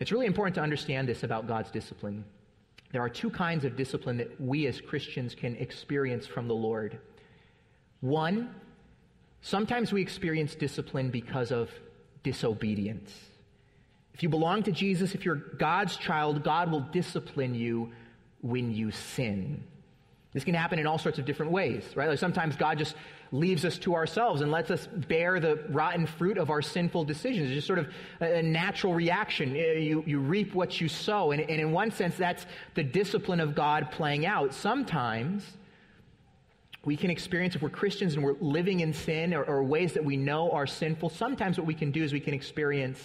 It's really important to understand this about God's discipline. There are two kinds of discipline that we as Christians can experience from the Lord. One, sometimes we experience discipline because of disobedience. If you belong to Jesus, if you're God's child, God will discipline you when you sin. This can happen in all sorts of different ways, right? Like sometimes God just leaves us to ourselves and lets us bear the rotten fruit of our sinful decisions. It's just sort of a natural reaction. You reap what you sow. And in one sense, that's the discipline of God playing out. Sometimes we can experience, if we're Christians and we're living in sin or ways that we know are sinful, sometimes what we can do is we can experience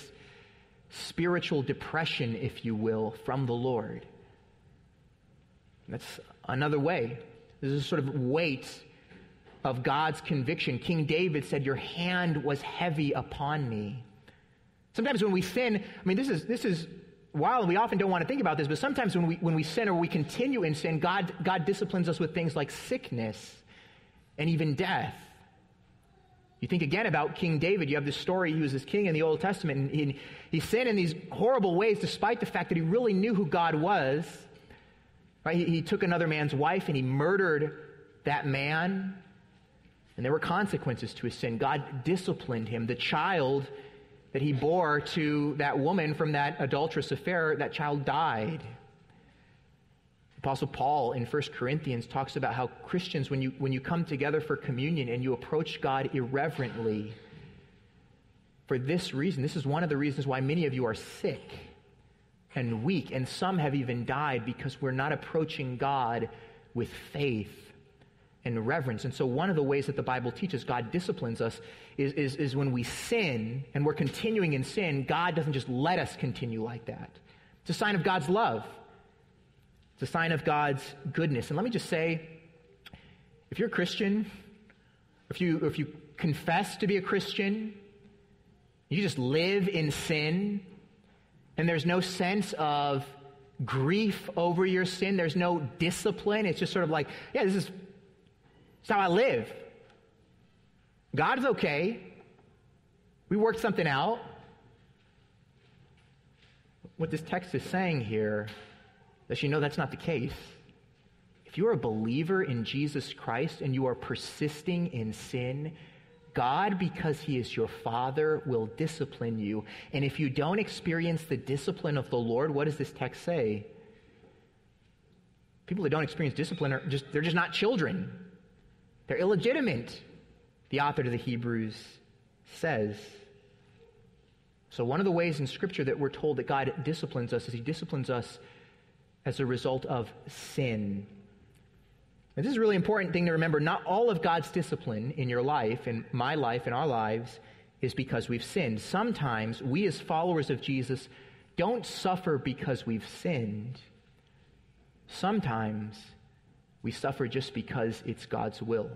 spiritual depression, if you will, from the Lord. That's another way. There's a sort of weight of God's conviction. King David said, "Your hand was heavy upon me." Sometimes when we sin, I mean, this is wild, and we often don't want to think about this, but sometimes when we sin or we continue in sin, God disciplines us with things like sickness and even death. You think again about King David. You have this story. He was this king in the Old Testament, and he sinned in these horrible ways despite the fact that he really knew who God was. Right? He took another man's wife and he murdered that man, and there were consequences to his sin. God disciplined him. The child that he bore to that woman from that adulterous affair, that child died. Apostle Paul in 1 Corinthians talks about how Christians, when you come together for communion and you approach God irreverently, for this reason, this is one of the reasons why many of you are sick and weak, and some have even died, because we're not approaching God with faith and reverence. And so one of the ways that the Bible teaches God disciplines us is when we sin and we're continuing in sin, God doesn't just let us continue like that. It's a sign of God's love. It's a sign of God's goodness. And let me just say, if you're a Christian, if you confess to be a Christian, you just live in sin, and there's no sense of grief over your sin. There's no discipline. It's just sort of like, yeah, this is how I live. God is okay. We worked something out. What this text is saying here, that you know that's not the case. If you're a believer in Jesus Christ and you are persisting in sin, God, because he is your Father, will discipline you. And if you don't experience the discipline of the Lord, what does this text say? People that don't experience discipline they're just not children. They're illegitimate, the author to the Hebrews says. So one of the ways in Scripture that we're told that God disciplines us is he disciplines us as a result of sin. And this is a really important thing to remember. Not all of God's discipline in your life, in my life, in our lives, is because we've sinned. Sometimes we as followers of Jesus don't suffer because we've sinned. Sometimes we suffer just because it's God's will.